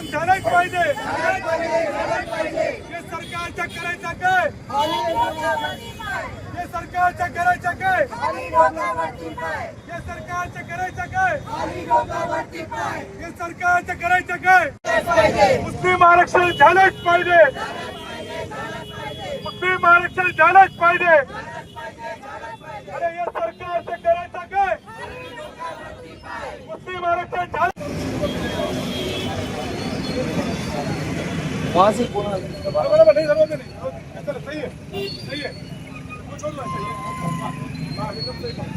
आरक्षण झालंच पाहिजे. हे सरकारचं करायचं काय? हे सरकारचं करायचं काय? हे सरकारचं करायचं काय? हे सरकारचं करायचं काय? मुस्लिम आरक्षण झालंच पाहिजे. मुस्लिम आरक्षण झालंच पाहिजे. अरे या सरकारचं करायचं काय? मुस्लिम आरक्षण झालं. वहाँ से कौन नहीं सही है, सही है, वो छोड़ दो, सही है, हाँ एकदम सही बात।